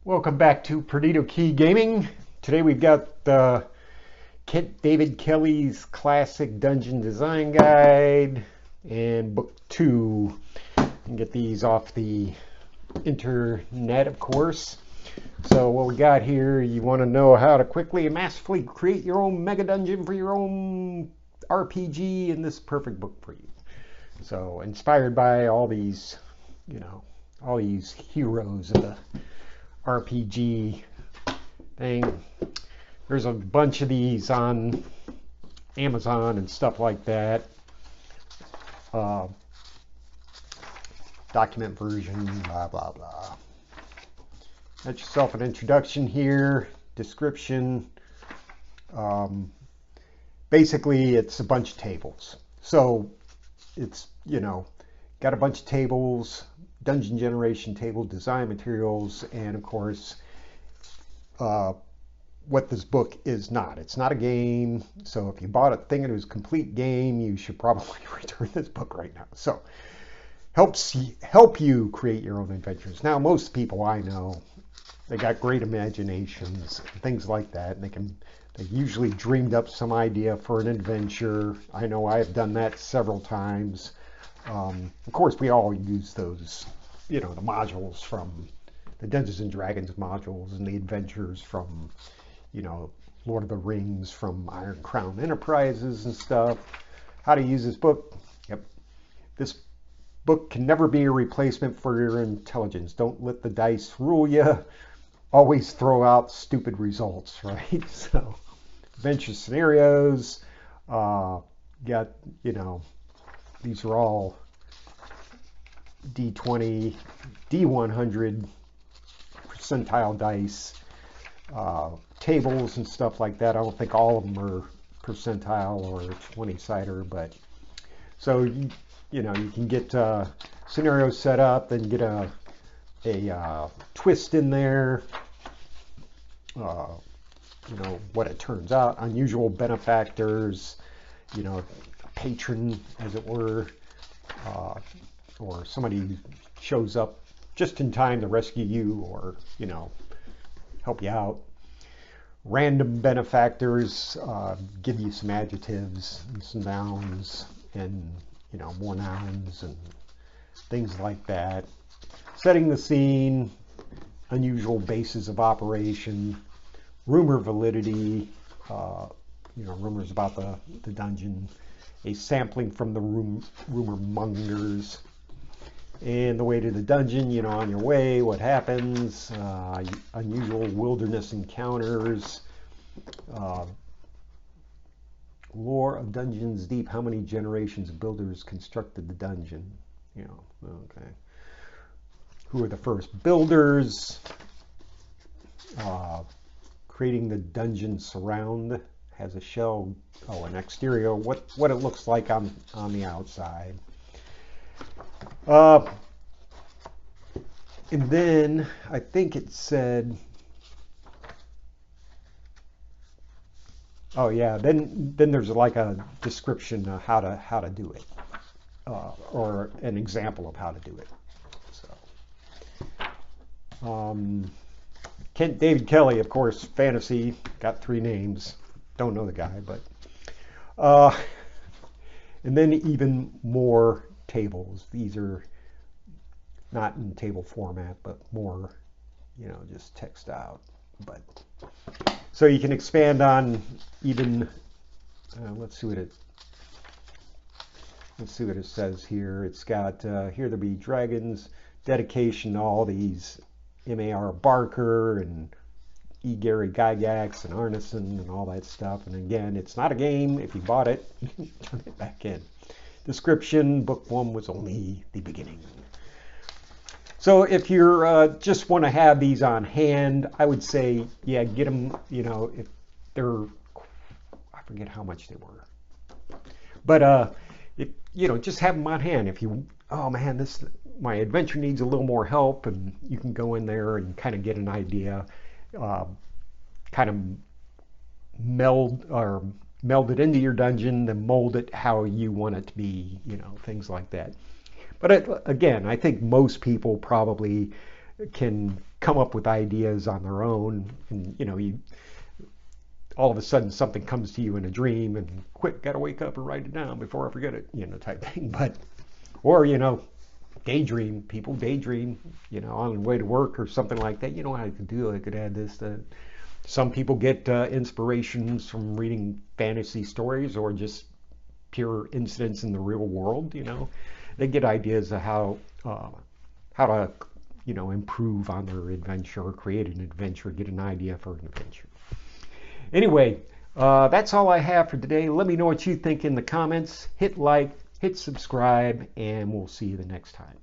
Welcome back to Perdido Key Gaming. Today we've got David Kelly's Classic Dungeon Design Guide and Book 2. You can get these off the internet, of course. So what we got here, you want to know how to quickly and masterfully create your own mega dungeon for your own RPG, and this perfect book for you. So inspired by all these, all these heroes of the RPG thing. There's a bunch of these on Amazon and stuff like that. Document version, blah, blah, blah. Get yourself an introduction here, description. Basically, it's a bunch of tables. So it's, got a bunch of tables, dungeon generation table, design materials, and of course, what this book is not. It's not a game, so if you bought a thing and it was a complete game, you should probably return this book right now. So, help you create your own adventures. Now, most people I know, they got great imaginations and things like that, and they usually dreamed up some idea for an adventure. I know I have done that several times. Of course, we all use those, the modules from the Dungeons and Dragons modules and the adventures from, Lord of the Rings, from Iron Crown Enterprises and stuff. How to use this book? Yep. This book can never be a replacement for your intelligence. Don't let the dice rule you. Always throw out stupid results, right? So, adventure scenarios, these are all D20, D100 percentile dice, tables and stuff like that. I don't think all of them are percentile or 20-sider, but so you can get scenarios set up and get a twist in there. What it turns out, unusual benefactors, a patron, as it were, or somebody shows up just in time to rescue you or, help you out. Random benefactors give you some adjectives and some nouns and, more nouns and things like that. Setting the scene, unusual bases of operation, rumor validity, rumors about the dungeon, a sampling from the rumor mongers, and the way to the dungeon, on your way, what happens, unusual wilderness encounters, lore of Dungeons Deep, how many generations of builders constructed the dungeon, okay. Who are the first builders, creating the dungeon surround, has a shell, an exterior, what it looks like on the outside. And then I think it said, then there's like a description of how to do it, or an example of how to do it. So, David Kelly, of course, fantasy, got 3 names. Don't know the guy, but and then even more tables. These are not in table format, but more, just text out. But so you can expand on even. Let's see what it says here. It's got here there be dragons. Dedication to all these M.A.R. Barker and E. Gary Gygax and Arneson and all that stuff. And again, it's not a game. If you bought it, turn it back in. Description, book 1 was only the beginning. So if you're just want to have these on hand, I would say, get them, if they're, I forget how much they were. But, if, just have them on hand. If you, oh man, my adventure needs a little more help, and you can go in there and kind of get an idea, kind of meld it into your dungeon, then mold it how you want it to be, things like that. But again, I think most people probably can come up with ideas on their own, and you all of a sudden something comes to you in a dream, and quick, gotta wake up and write it down before I forget it, type thing. But or daydream. People daydream, on the way to work or something like that. I could do. I could add this. Some people get inspirations from reading fantasy stories or just pure incidents in the real world. They get ideas of how to improve on their adventure or create an adventure, get an idea for an adventure. Anyway, that's all I have for today. Let me know what you think in the comments. Hit like, hit subscribe, and we'll see you the next time.